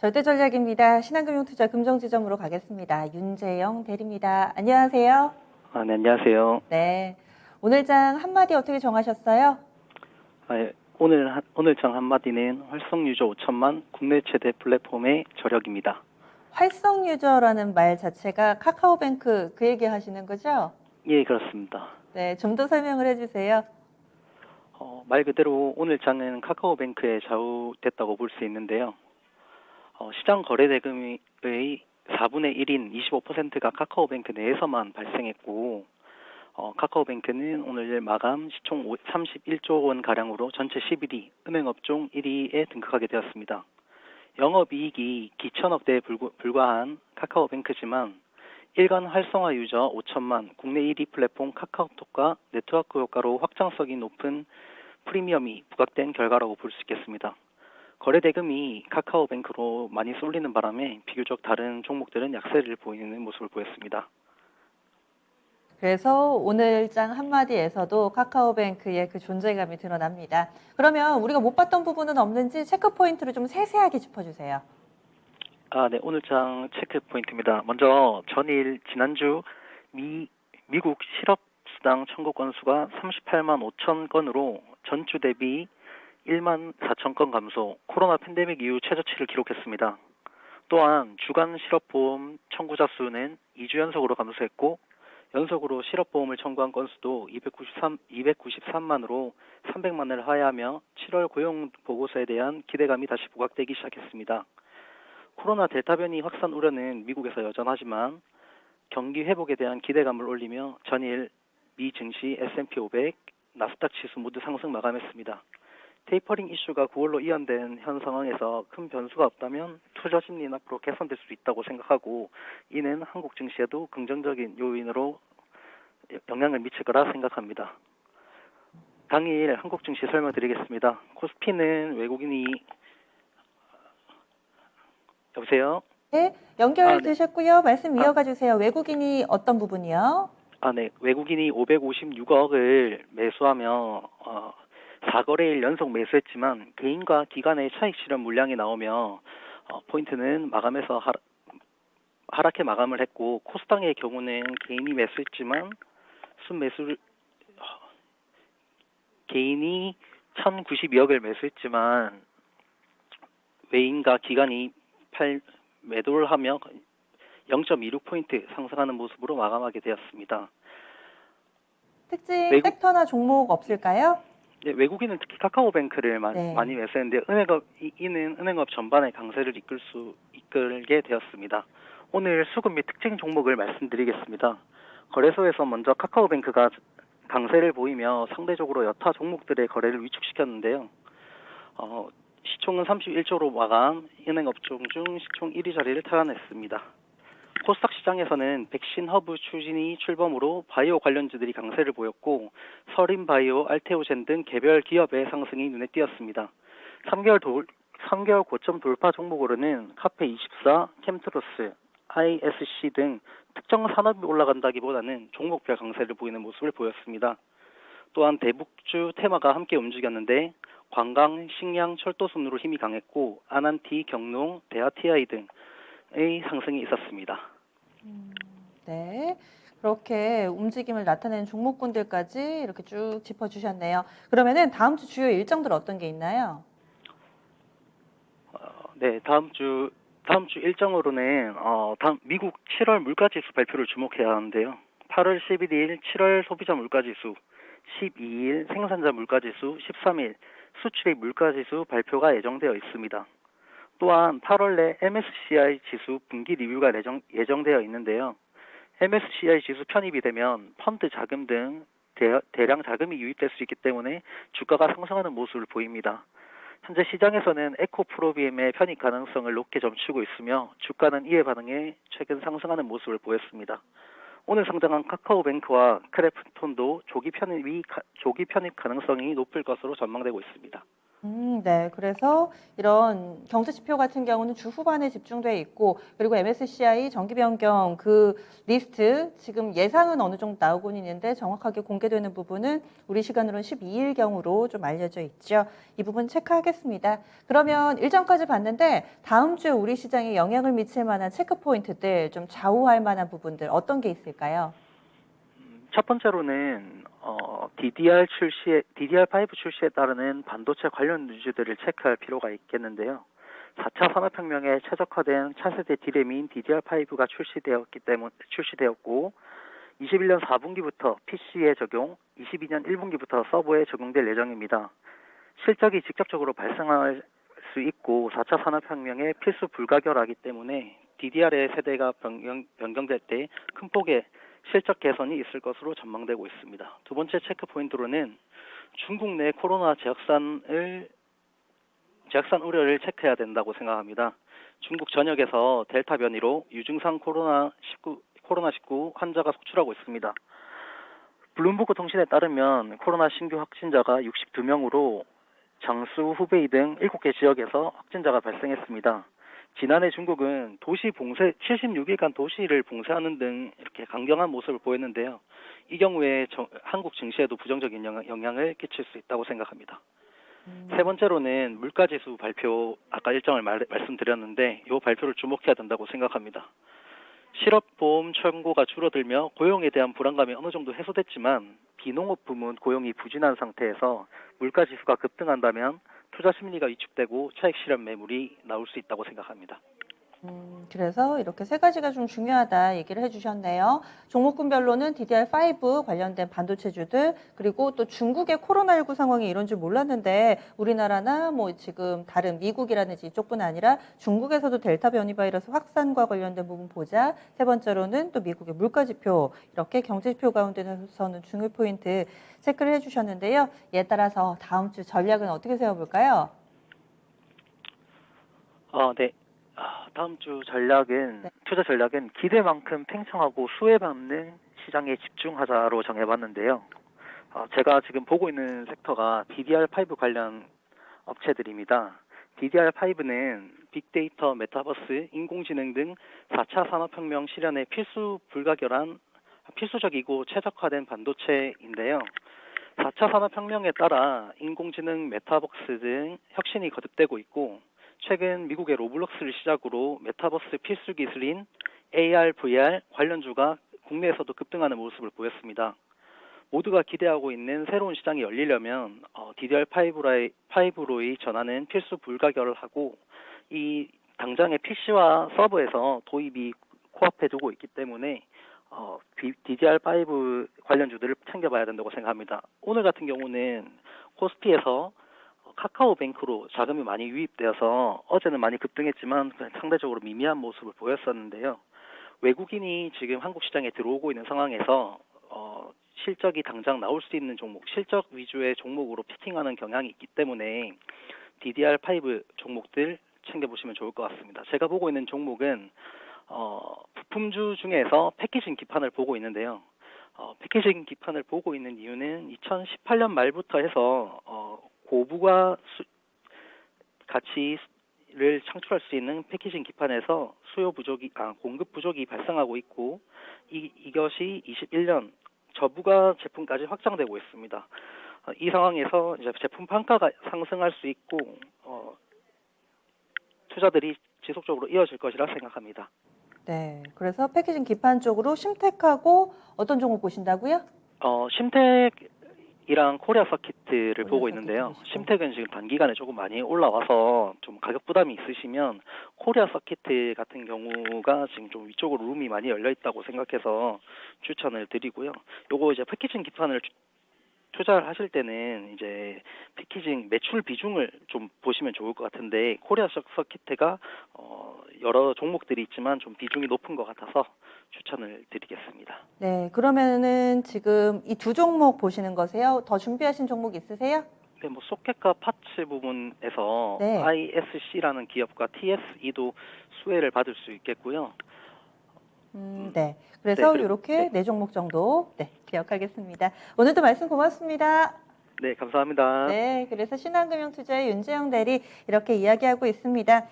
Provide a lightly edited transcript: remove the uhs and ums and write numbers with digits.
절대전략입니다. 신한금융투자 금정지점으로 가겠습니다. 윤재영 대리입니다. 안녕하세요. 네, 안녕하세요. 네. 오늘 장 한마디 어떻게 정하셨어요? 예, 오늘 장 한마디는 활성 유저 5천만 국내 최대 플랫폼의 저력입니다. 활성 유저라는 말 자체가 카카오뱅크 그 얘기 하시는 거죠? 예, 그렇습니다. 네, 좀 더 설명을 해주세요. 말 그대로 오늘 장은 카카오뱅크에 좌우됐다고 볼 수 있는데요. 시장 거래 대금의 4분의 1인 25%가 카카오뱅크 내에서만 발생했고, 카카오뱅크는 오늘 마감 시총 31조 원 가량으로 전체 11위, 은행업종 1위에 등극하게 되었습니다. 영업이익이 기천억대에 불과한 카카오뱅크지만 일간 활성화 유저 5천만, 국내 1위 플랫폼 카카오톡과 네트워크 효과로 확장성이 높은 프리미엄이 부각된 결과라고 볼 수 있겠습니다. 거래 대금이 카카오뱅크로 많이 쏠리는 바람에 비교적 다른 종목들은 약세를 보이는 모습을 보였습니다. 그래서 오늘 장 한마디에서도 카카오뱅크의 그 존재감이 드러납니다. 그러면 우리가 못 봤던 부분은 없는지 체크 포인트를 좀 세세하게 짚어주세요. 네, 오늘 장 체크 포인트입니다. 먼저 지난주 미국 실업수당 청구 건수가 38만 5천 건으로 전주 대비 1만 4천 건 감소, 코로나 팬데믹 이후 최저치를 기록했습니다. 또한 주간 실업보험 청구자 수는 2주 연속으로 감소했고, 연속으로 실업보험을 청구한 건수도 293만으로 300만을 하회하며 7월 고용보고서에 대한 기대감이 다시 부각되기 시작했습니다. 코로나 델타 변이 확산 우려는 미국에서 여전하지만 경기 회복에 대한 기대감을 올리며 전일 미 증시 S&P 500, 나스닥 지수 모두 상승 마감했습니다. 테이퍼링 이슈가 9월로 이연된 현 상황에서 큰 변수가 없다면 투자 심리는 앞으로 개선될 수 있다고 생각하고, 이는 한국 증시에도 긍정적인 요인으로 영향을 미칠 거라 생각합니다. 당일 한국 증시 설명드리겠습니다. 코스피는 여보세요? 네, 연결되셨고요. 말씀 이어가 주세요. 외국인이 어떤 부분이요? 네. 외국인이 556억을 매수하며 4거래일 연속 매수했지만 개인과 기관의 차익 실현 물량이 나오며 포인트는 마감에서 하락해 마감을 했고, 코스닥의 경우는 개인이 매수했지만 개인이 1092억을 매수했지만 외인과 기관이 매도를 하며 0.26포인트 상승하는 모습으로 마감하게 되었습니다. 특징 섹터나 종목 없을까요? 네, 외국인은 특히 카카오뱅크를 많이 매수했는데 이는 은행업 전반의 강세를 이끌게 되었습니다. 오늘 수급 및 특징 종목을 말씀드리겠습니다. 거래소에서 먼저 카카오뱅크가 강세를 보이며 상대적으로 여타 종목들의 거래를 위축시켰는데요. 시총은 31조로 마감, 은행업종 중 시총 1위 자리를 탈환했습니다. 코스닥 시장에서는 백신 허브 추진이 출범으로 바이오 관련주들이 강세를 보였고, 서린바이오, 알테오젠 등 개별 기업의 상승이 눈에 띄었습니다. 3개월 고점 돌파 종목으로는 카페24, 캠트로스, ISC 등 특정 산업이 올라간다기보다는 종목별 강세를 보이는 모습을 보였습니다. 또한 대북주 테마가 함께 움직였는데 관광, 식량, 철도 순으로 힘이 강했고, 아난티, 경농, 대하TI 등의 상승이 있었습니다. 네, 그렇게 움직임을 나타내는 종목군들까지 이렇게 쭉 짚어주셨네요. 그러면은 다음 주 주요 일정들 어떤 게 있나요? 네, 다음 주 일정으로는 미국 7월 물가지수 발표를 주목해야 하는데요. 8월 11일 7월 소비자 물가지수, 12일 생산자 물가지수, 13일 수출입 물가지수 발표가 예정되어 있습니다. 또한 8월 내 MSCI 지수 분기 리뷰가 예정되어 있는데요. MSCI 지수 편입이 되면 펀드 자금 등 대량 자금이 유입될 수 있기 때문에 주가가 상승하는 모습을 보입니다. 현재 시장에서는 에코프로비엠의 편입 가능성을 높게 점치고 있으며 주가는 이에 반응해 최근 상승하는 모습을 보였습니다. 오늘 상장한 카카오뱅크와 크래프톤도 조기 편입 가능성이 높을 것으로 전망되고 있습니다. 네. 그래서 이런 경제 지표 같은 경우는 주 후반에 집중돼 있고, 그리고 MSCI 정기 변경 그 리스트 지금 예상은 어느 정도 나오고는 있는데 정확하게 공개되는 부분은 우리 시간으로는 12일경으로 좀 알려져 있죠. 이 부분 체크하겠습니다. 그러면 일정까지 봤는데 다음 주에 우리 시장에 영향을 미칠 만한 체크 포인트들, 좀 좌우할 만한 부분들 어떤 게 있을까요? 첫 번째로는 DDR5 출시에 따르는 반도체 관련 뉴스들을 체크할 필요가 있겠는데요. 4차 산업혁명에 최적화된 차세대 D램인 DDR5가 출시되었고 21년 4분기부터 PC에 적용, 22년 1분기부터 서버에 적용될 예정입니다. 실적이 직접적으로 발생할 수 있고 4차 산업혁명의 필수 불가결하기 때문에 DDR의 세대가 변경될 때 큰 폭의 실적 개선이 있을 것으로 전망되고 있습니다. 두 번째 체크 포인트로는 중국 내 코로나 재확산 우려를 체크해야 된다고 생각합니다. 중국 전역에서 델타 변이로 유증상 코로나19 환자가 속출하고 있습니다. 블룸버그 통신에 따르면 코로나 신규 확진자가 62명으로 장수, 후베이 등 7개 지역에서 확진자가 발생했습니다. 지난해 중국은 도시 봉쇄 76일간 도시를 봉쇄하는 등 이렇게 강경한 모습을 보였는데요. 이 경우에 한국 증시에도 부정적인 영향을 끼칠 수 있다고 생각합니다. 세 번째로는 물가지수 발표, 아까 일정을 말씀드렸는데 이 발표를 주목해야 된다고 생각합니다. 실업보험 청구가 줄어들며 고용에 대한 불안감이 어느 정도 해소됐지만 비농업 부문 고용이 부진한 상태에서 물가지수가 급등한다면 투자 심리가 위축되고 차익 실현 매물이 나올 수 있다고 생각합니다. 그래서 이렇게 세 가지가 좀 중요하다 얘기를 해주셨네요. 종목군별로는 DDR5 관련된 반도체주들, 그리고 또 중국의 코로나19 상황이 이런 줄 몰랐는데 우리나라나 뭐 지금 다른 미국이라든지 이쪽뿐 아니라 중국에서도 델타 변이 바이러스 확산과 관련된 부분 보자. 세 번째로는 또 미국의 물가지표, 이렇게 경제지표 가운데서는 중요 포인트 체크를 해주셨는데요. 이에 따라서 다음 주 전략은 어떻게 세워볼까요? 네. 다음 주 전략은, 네. 투자 전략은 기대만큼 팽창하고 수혜받는 시장에 집중하자로 정해봤는데요. 제가 지금 보고 있는 섹터가 DDR5 관련 업체들입니다. DDR5는 빅데이터, 메타버스, 인공지능 등 4차 산업혁명 실현에 필수적이고 최적화된 반도체인데요. 4차 산업혁명에 따라 인공지능, 메타버스 등 혁신이 거듭되고 있고 최근 미국의 로블록스를 시작으로 메타버스 필수 기술인 AR, VR 관련주가 국내에서도 급등하는 모습을 보였습니다. 모두가 기대하고 있는 새로운 시장이 열리려면 DDR5로의 전환은 필수 불가결하고 이 당장의 PC와 서버에서 도입이 코앞에 두고 있기 때문에 DDR5 관련주들을 챙겨봐야 된다고 생각합니다. 오늘 같은 경우는 코스피에서 카카오뱅크로 자금이 많이 유입되어서 어제는 많이 급등했지만 상대적으로 미미한 모습을 보였었는데요. 외국인이 지금 한국 시장에 들어오고 있는 상황에서 실적이 당장 나올 수 있는 종목, 실적 위주의 종목으로 피팅하는 경향이 있기 때문에 DDR5 종목들 챙겨보시면 좋을 것 같습니다. 제가 보고 있는 종목은 부품주 중에서 패키징 기판을 보고 있는데요. 패키징 기판을 보고 있는 이유는 2018년 말부터 해서 고부가 가치를 창출할 수 있는 패키징 기판에서 공급 부족이 발생하고 있고 이것이 21년 저부가 제품까지 확장되고 있습니다. 이 상황에서 이제 제품 판가가 상승할 수 있고 투자들이 지속적으로 이어질 것이라 생각합니다. 네, 그래서 패키징 기판 쪽으로 심텍하고 어떤 종목 보신다고요? 심텍이랑 코리아 서킷을 보고 있는데요. 보시고. 심텍은 지금 단기간에 조금 많이 올라와서 좀 가격 부담이 있으시면 코리아 서킷 같은 경우가 지금 좀 위쪽으로 룸이 많이 열려 있다고 생각해서 추천을 드리고요. 요거 이제 패키징 기판을 투자를 하실 때는 이제 패키징 매출 비중을 좀 보시면 좋을 것 같은데 코리아 서킷가 여러 종목들이 있지만 좀 비중이 높은 것 같아서 추천을 드리겠습니다. 네, 그러면은 지금 이 두 종목 보시는 거세요? 더 준비하신 종목 있으세요? 네, 뭐 소켓과 파츠 부분에서 네. ISC라는 기업과 TSE도 수혜를 받을 수 있겠고요. 네. 그래서 그리고 이렇게 네 종목 정도 기억하겠습니다. 오늘도 말씀 고맙습니다. 네, 감사합니다. 네, 그래서 신한금융투자의 윤재영 대리 이렇게 이야기하고 있습니다.